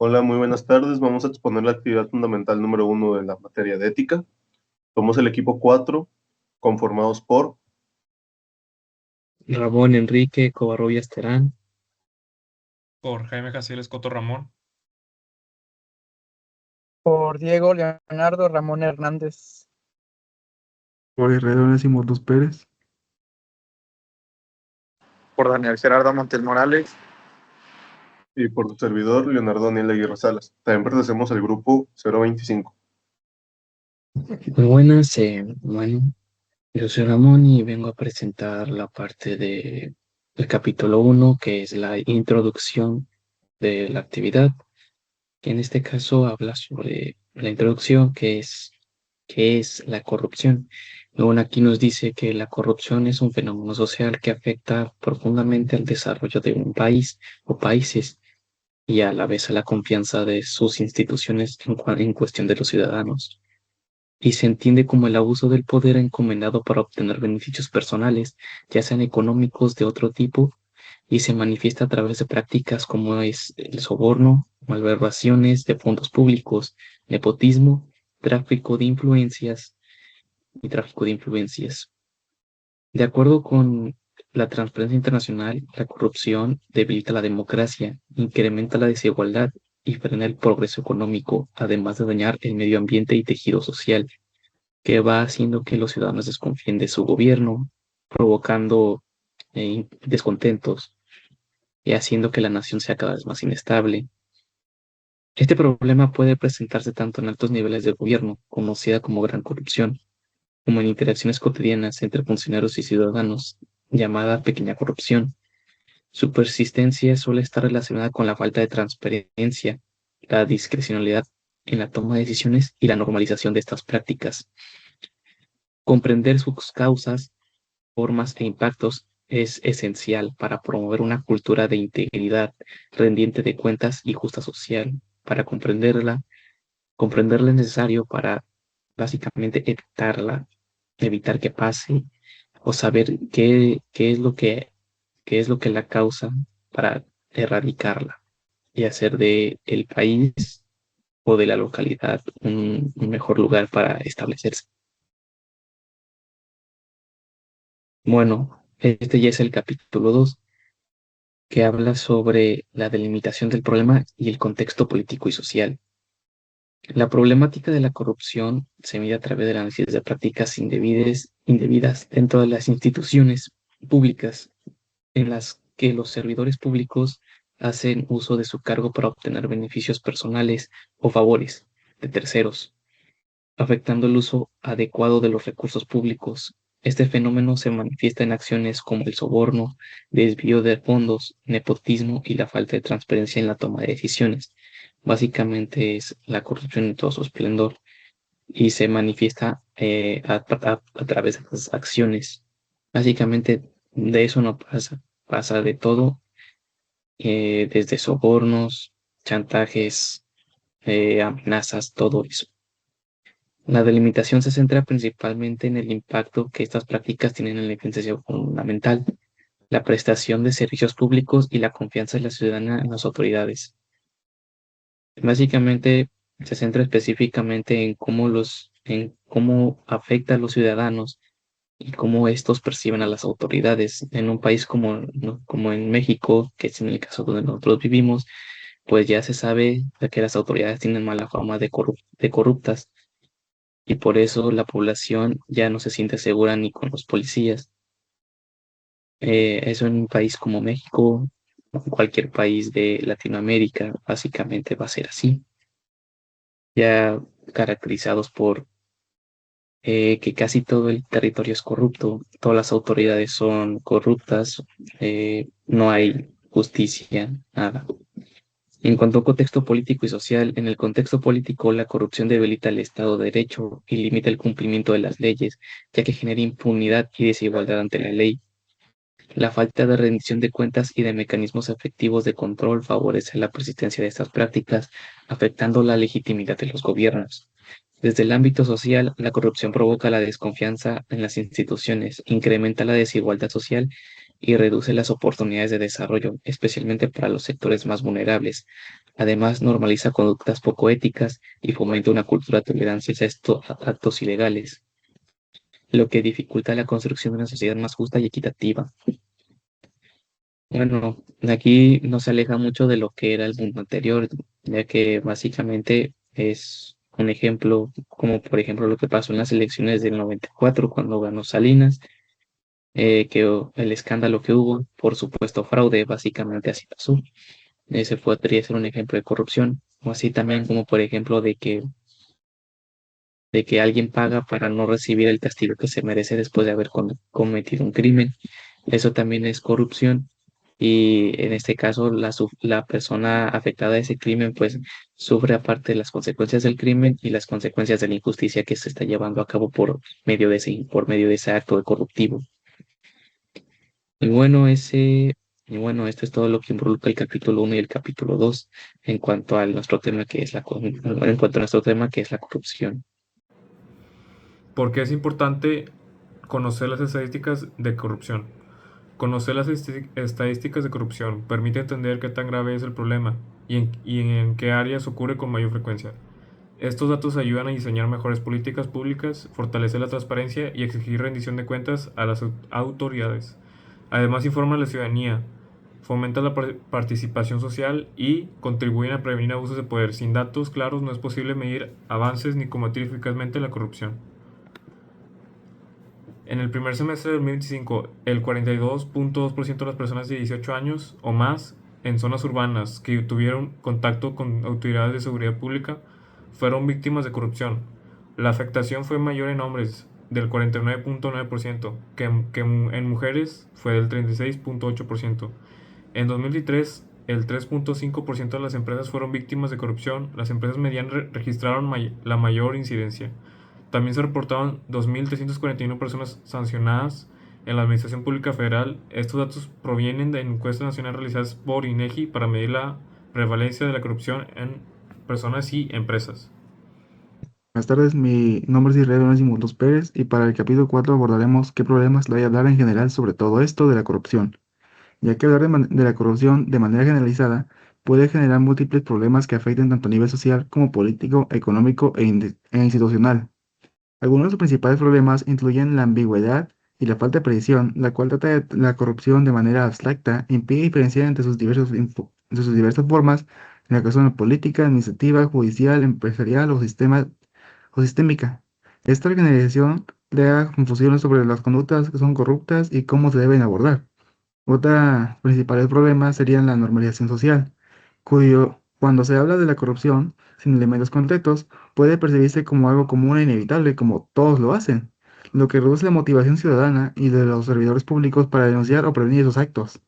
Hola, muy buenas tardes. Vamos a exponer la actividad fundamental número uno de la materia de ética. Somos el equipo 4, conformados por Ramón Enrique Covarrubias Terán, Por Jaime Jaciel Escoto Ramón. Por Diego Leonardo Ramón Hernández. Por Herrera Onésimo Dos Pérez. Por Daniel Gerardo Montes Morales. y por tu servidor, Leonardo Daniel Aguirre Salas. También pertenecemos al grupo 025. muy buenas. Bueno, yo soy Ramón y vengo a presentar la parte del capítulo uno, que es la introducción de la actividad, que en este caso habla sobre la introducción, que es la corrupción. Luego aquí nos dice que la corrupción es un fenómeno social que afecta profundamente al desarrollo de un país o países y a la vez a la confianza de sus instituciones en cuestión de los ciudadanos. Y se entiende como el abuso del poder encomendado para obtener beneficios personales, ya sean económicos de otro tipo, y se manifiesta a través de prácticas como es el soborno, malversaciones de fondos públicos, nepotismo, tráfico de influencias y tráfico de influencias. De acuerdo con la Transparencia Internacional, la corrupción debilita la democracia, incrementa la desigualdad y frena el progreso económico, además de dañar el medio ambiente y tejido social, que va haciendo que los ciudadanos desconfíen de su gobierno, provocando descontentos y haciendo que la nación sea cada vez más inestable. Este problema puede presentarse tanto en altos niveles de gobierno, conocida como gran corrupción, como en interacciones cotidianas entre funcionarios y ciudadanos, llamada pequeña corrupción. Su persistencia suele estar relacionada con la falta de transparencia, la discrecionalidad en la toma de decisiones y la normalización de estas prácticas. Comprender sus causas, formas e impactos es esencial para promover una cultura de integridad, rendiente de cuentas y justa social. Para comprenderla es necesario para básicamente evitar que pase o saber qué es lo que la causa para erradicarla y hacer de el país o de la localidad un mejor lugar para establecerse. Bueno, este ya es el capítulo 2, que habla sobre la delimitación del problema y el contexto político y social. La problemática de la corrupción se mide a través del análisis de prácticas indebidas dentro de las instituciones públicas en las que los servidores públicos hacen uso de su cargo para obtener beneficios personales o favores de terceros, afectando el uso adecuado de los recursos públicos. Este fenómeno se manifiesta en acciones como el soborno, desvío de fondos, nepotismo y la falta de transparencia en la toma de decisiones. Básicamente es la corrupción en todo su esplendor y se manifiesta a través de las acciones. Básicamente de eso no pasa de todo, desde sobornos, chantajes, amenazas, todo eso. La delimitación se centra principalmente en el impacto que estas prácticas tienen en la eficiencia fundamental, la prestación de servicios públicos y la confianza de la ciudadana en las autoridades. Básicamente se centra específicamente en cómo afecta a los ciudadanos y cómo estos perciben a las autoridades. En un país como, ¿no?, como en México, que es en el caso donde nosotros vivimos, pues ya se sabe de que las autoridades tienen mala fama de corruptas, y por eso la población ya no se siente segura ni con los policías. Eso en un país como México, o cualquier país de Latinoamérica, básicamente va a ser así, ya caracterizados por que casi todo el territorio es corrupto, todas las autoridades son corruptas, no hay justicia, nada. En cuanto a contexto político y social, en el contexto político, la corrupción debilita el Estado de Derecho y limita el cumplimiento de las leyes, ya que genera impunidad y desigualdad ante la ley. La falta de rendición de cuentas y de mecanismos efectivos de control favorece la persistencia de estas prácticas, afectando la legitimidad de los gobiernos. Desde el ámbito social, la corrupción provoca la desconfianza en las instituciones, incrementa la desigualdad social y reduce las oportunidades de desarrollo, especialmente para los sectores más vulnerables. Además, normaliza conductas poco éticas y fomenta una cultura de tolerancia a estos actos ilegales, lo que dificulta la construcción de una sociedad más justa y equitativa. Bueno, de aquí no se aleja mucho de lo que era el mundo anterior, ya que básicamente es un ejemplo, como por ejemplo lo que pasó en las elecciones del 94 cuando ganó Salinas, el escándalo que hubo por supuesto fraude, básicamente así pasó. Ese podría ser un ejemplo de corrupción, o así también como por ejemplo de que alguien paga para no recibir el castigo que se merece después de haber cometido un crimen. Eso también es corrupción. Y en este caso, la persona afectada de ese crimen, pues sufre aparte de las consecuencias del crimen y las consecuencias de la injusticia que se está llevando a cabo por medio de ese acto de corruptivo. Y bueno, esto es todo lo que involucra el capítulo 1 y el capítulo 2 en cuanto a nuestro tema que es la corrupción. ¿Por qué es importante conocer las estadísticas de corrupción? Conocer las estadísticas de corrupción permite entender qué tan grave es el problema y en qué áreas ocurre con mayor frecuencia. Estos datos ayudan a diseñar mejores políticas públicas, fortalecer la transparencia y exigir rendición de cuentas a las autoridades. Además, informa a la ciudadanía, fomenta la participación social y contribuyen a prevenir abusos de poder. Sin datos claros no es posible medir avances ni combatir eficazmente la corrupción. En el primer semestre de 2025, el 42.2% de las personas de 18 años o más en zonas urbanas que tuvieron contacto con autoridades de seguridad pública fueron víctimas de corrupción. La afectación fue mayor en hombres, del 49.9%, que en mujeres fue del 36.8%. En 2023, el 3.5% de las empresas fueron víctimas de corrupción. Las empresas medianas registraron la mayor incidencia. También se reportaron 2.341 personas sancionadas en la Administración Pública Federal. Estos datos provienen de encuestas nacionales realizadas por INEGI para medir la prevalencia de la corrupción en personas y empresas. Buenas tardes, mi nombre es Israel Onésimo Dos Pérez y para el capítulo 4 abordaremos qué problemas hay hablar en general sobre todo esto de la corrupción, ya que hablar de la corrupción de manera generalizada puede generar múltiples problemas que afecten tanto a nivel social como político, económico e institucional. Algunos de los principales problemas incluyen la ambigüedad y la falta de precisión, la cual trata de la corrupción de manera abstracta e impide diferenciar entre sus diversas formas, en la cuestión política, administrativa, judicial, empresarial o sistémica. Esta organización crea confusiones sobre las conductas que son corruptas y cómo se deben abordar. Otros principales problemas serían la normalización social, cuando se habla de la corrupción, sin elementos concretos, puede percibirse como algo común e inevitable, como todos lo hacen, lo que reduce la motivación ciudadana y de los servidores públicos para denunciar o prevenir esos actos.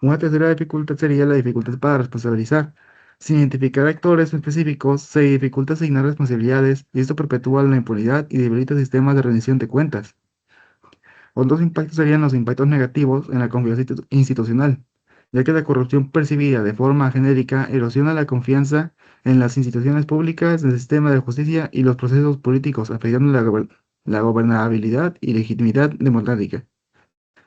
Una tercera dificultad sería la dificultad para responsabilizar. Sin identificar actores específicos, se dificulta asignar responsabilidades y esto perpetúa la impunidad y debilita sistemas de rendición de cuentas. Otros impactos serían los impactos negativos en la confianza institucional, ya que la corrupción percibida de forma genérica erosiona la confianza en las instituciones públicas, el sistema de justicia y los procesos políticos, afectando la gobernabilidad y legitimidad democrática.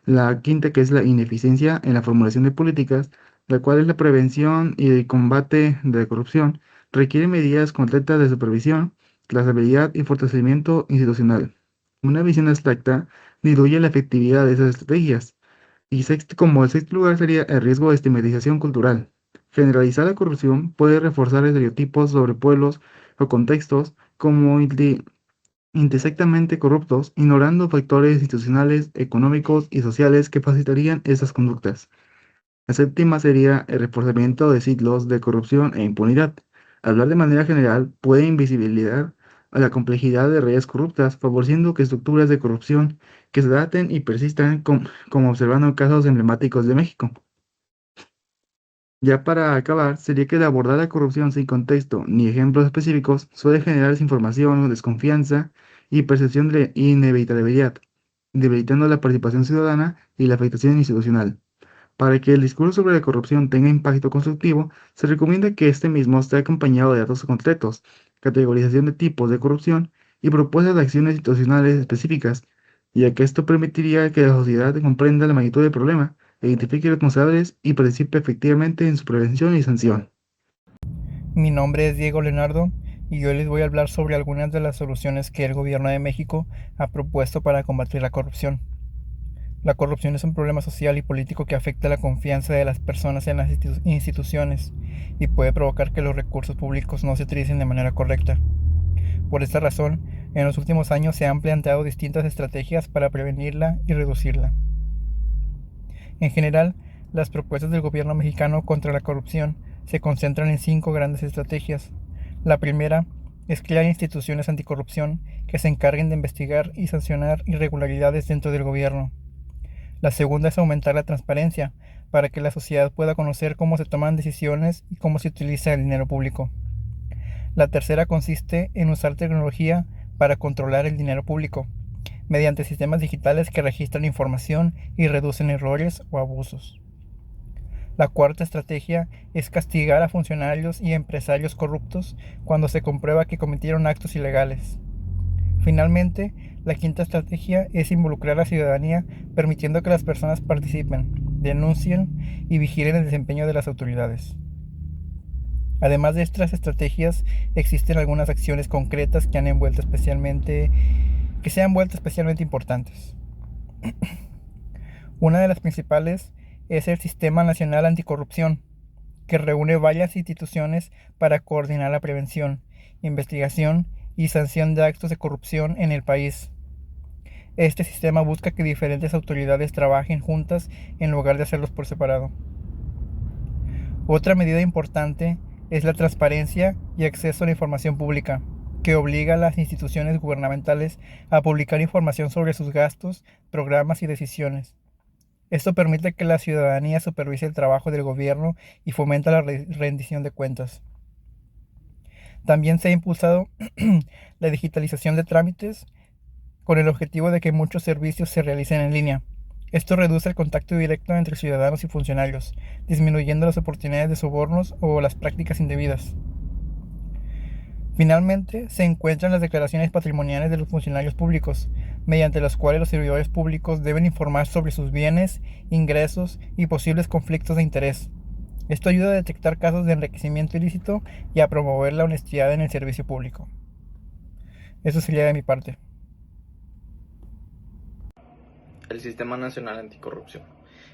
La quinta, que es la ineficiencia en la formulación de políticas, la cual es la prevención y el combate de la corrupción, requiere medidas concretas de supervisión, trazabilidad y fortalecimiento institucional. Una visión abstracta diluye la efectividad de esas estrategias. Y como el sexto lugar sería el riesgo de estigmatización cultural. Generalizar la corrupción puede reforzar estereotipos sobre pueblos o contextos como intersectamente corruptos, ignorando factores institucionales, económicos y sociales que facilitarían esas conductas. La séptima sería el reforzamiento de ciclos de corrupción e impunidad. Hablar de manera general puede invisibilizar a la complejidad de redes corruptas, favoreciendo que estructuras de corrupción que se daten y persistan, como observando casos emblemáticos de México. Ya para acabar, sería que el abordar la corrupción sin contexto ni ejemplos específicos suele generar desinformación, desconfianza y percepción de inevitabilidad, debilitando la participación ciudadana y la afectación institucional. Para que el discurso sobre la corrupción tenga impacto constructivo, se recomienda que este mismo esté acompañado de datos concretos, categorización de tipos de corrupción y propuestas de acciones institucionales específicas, ya que esto permitiría que la sociedad comprenda la magnitud del problema, identifique responsables y participe efectivamente en su prevención y sanción. Mi nombre es Diego Leonardo y hoy les voy a hablar sobre algunas de las soluciones que el gobierno de México ha propuesto para combatir la corrupción. La corrupción es un problema social y político que afecta la confianza de las personas en las instituciones y puede provocar que los recursos públicos no se utilicen de manera correcta. Por esta razón, en los últimos años se han planteado distintas estrategias para prevenirla y reducirla. En general, las propuestas del gobierno mexicano contra la corrupción se concentran en 5 grandes estrategias. La primera es crear instituciones anticorrupción que se encarguen de investigar y sancionar irregularidades dentro del gobierno. La segunda es aumentar la transparencia para que la sociedad pueda conocer cómo se toman decisiones y cómo se utiliza el dinero público. La tercera consiste en usar tecnología para controlar el dinero público, mediante sistemas digitales que registran información y reducen errores o abusos. La cuarta estrategia es castigar a funcionarios y empresarios corruptos cuando se comprueba que cometieron actos ilegales. Finalmente, la quinta estrategia es involucrar a la ciudadanía permitiendo que las personas participen, denuncien y vigilen el desempeño de las autoridades. Además de estas estrategias, existen algunas acciones concretas que se han vuelto especialmente importantes. Una de las principales es el Sistema Nacional Anticorrupción, que reúne varias instituciones para coordinar la prevención, investigación y sanción de actos de corrupción en el país. Este sistema busca que diferentes autoridades trabajen juntas en lugar de hacerlos por separado. Otra medida importante es la transparencia y acceso a la información pública, que obliga a las instituciones gubernamentales a publicar información sobre sus gastos, programas y decisiones. Esto permite que la ciudadanía supervise el trabajo del gobierno y fomenta la rendición de cuentas. También se ha impulsado la digitalización de trámites con el objetivo de que muchos servicios se realicen en línea. Esto reduce el contacto directo entre ciudadanos y funcionarios, disminuyendo las oportunidades de sobornos o las prácticas indebidas. Finalmente, se encuentran las declaraciones patrimoniales de los funcionarios públicos, mediante las cuales los servidores públicos deben informar sobre sus bienes, ingresos y posibles conflictos de interés. Esto ayuda a detectar casos de enriquecimiento ilícito y a promover la honestidad en el servicio público. Eso sería de mi parte. El Sistema Nacional Anticorrupción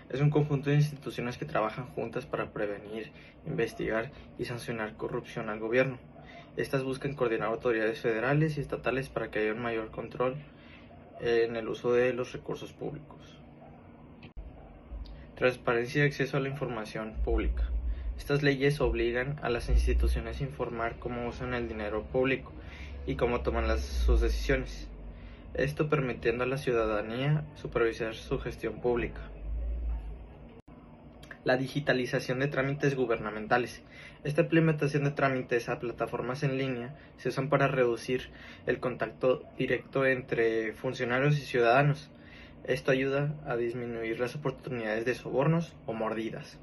es un conjunto de instituciones que trabajan juntas para prevenir, investigar y sancionar corrupción al gobierno. Estas buscan coordinar autoridades federales y estatales para que haya un mayor control en el uso de los recursos públicos. Transparencia y acceso a la información pública. Estas leyes obligan a las instituciones a informar cómo usan el dinero público y cómo toman sus decisiones. Esto permitiendo a la ciudadanía supervisar su gestión pública. La digitalización de trámites gubernamentales. Esta implementación de trámites a plataformas en línea se usan para reducir el contacto directo entre funcionarios y ciudadanos. Esto ayuda a disminuir las oportunidades de sobornos o mordidas.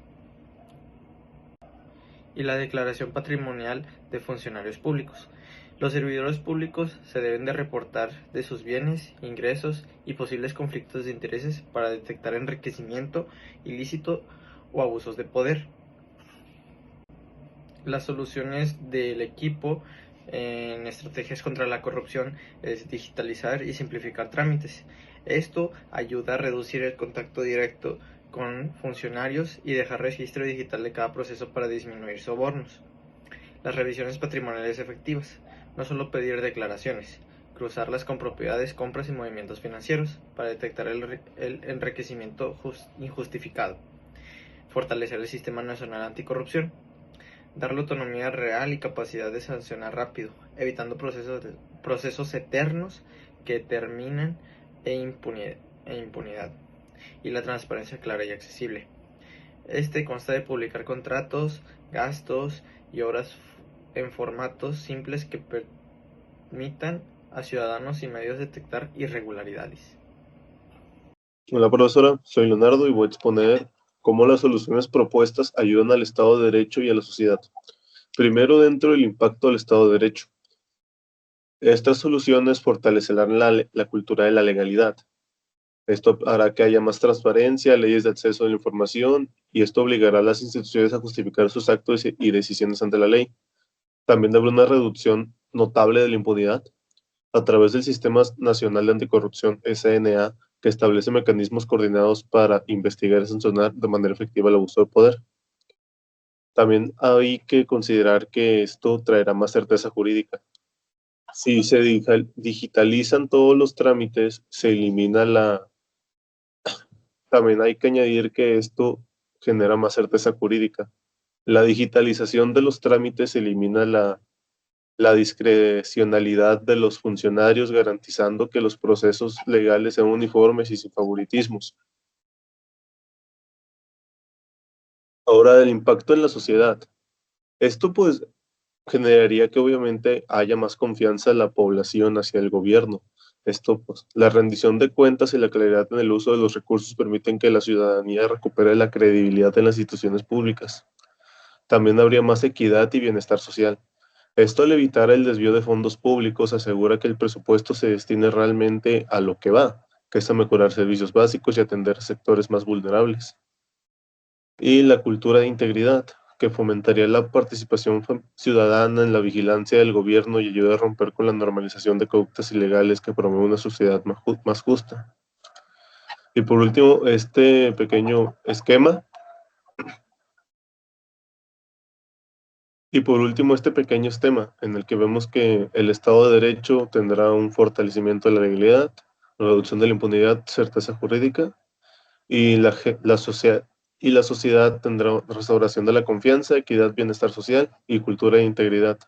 Y la declaración patrimonial de funcionarios públicos. Los servidores públicos se deben de reportar de sus bienes, ingresos y posibles conflictos de intereses para detectar enriquecimiento ilícito o abusos de poder. Las soluciones del equipo en estrategias contra la corrupción es digitalizar y simplificar trámites. Esto ayuda a reducir el contacto directo con funcionarios y dejar registro digital de cada proceso para disminuir sobornos. Las revisiones patrimoniales efectivas. No solo pedir declaraciones, cruzarlas con propiedades, compras y movimientos financieros para detectar el enriquecimiento injustificado. Fortalecer el Sistema Nacional Anticorrupción. Darle autonomía real y capacidad de sancionar rápido, evitando procesos eternos que terminan en impunidad. Y la transparencia clara y accesible. Este consta de publicar contratos, gastos y obras en formatos simples que permitan a ciudadanos y medios detectar irregularidades. Hola profesora, soy Leonardo y voy a exponer cómo las soluciones propuestas ayudan al Estado de Derecho y a la sociedad. Primero, dentro del impacto del Estado de Derecho. Estas soluciones fortalecerán la cultura de la legalidad. Esto hará que haya más transparencia, leyes de acceso a la información, y esto obligará a las instituciones a justificar sus actos y decisiones ante la ley. También habrá una reducción notable de la impunidad a través del Sistema Nacional de Anticorrupción, SNA, que establece mecanismos coordinados para investigar y sancionar de manera efectiva el abuso de poder. También hay que considerar que esto traerá más certeza jurídica. Si se digitalizan todos los trámites, se elimina la... También hay que añadir que esto genera más certeza jurídica. La digitalización de los trámites elimina la discrecionalidad de los funcionarios, garantizando que los procesos legales sean uniformes y sin favoritismos. Ahora, el impacto en la sociedad. Esto pues generaría que obviamente haya más confianza en la población hacia el gobierno. Esto pues, la rendición de cuentas y la claridad en el uso de los recursos permiten que la ciudadanía recupere la credibilidad en las instituciones públicas. También habría más equidad y bienestar social. Esto, al evitar el desvío de fondos públicos, asegura que el presupuesto se destine realmente a lo que va, que es a mejorar servicios básicos y atender sectores más vulnerables. Y la cultura de integridad, que fomentaría la participación ciudadana en la vigilancia del gobierno y ayuda a romper con la normalización de conductas ilegales que promueve una sociedad más justa. Y por último, este pequeño esquema. Y por último, este pequeño tema en el que vemos que el Estado de Derecho tendrá un fortalecimiento de la legalidad, reducción de la impunidad, certeza jurídica, y la sociedad tendrá restauración de la confianza, equidad, bienestar social y cultura de integridad.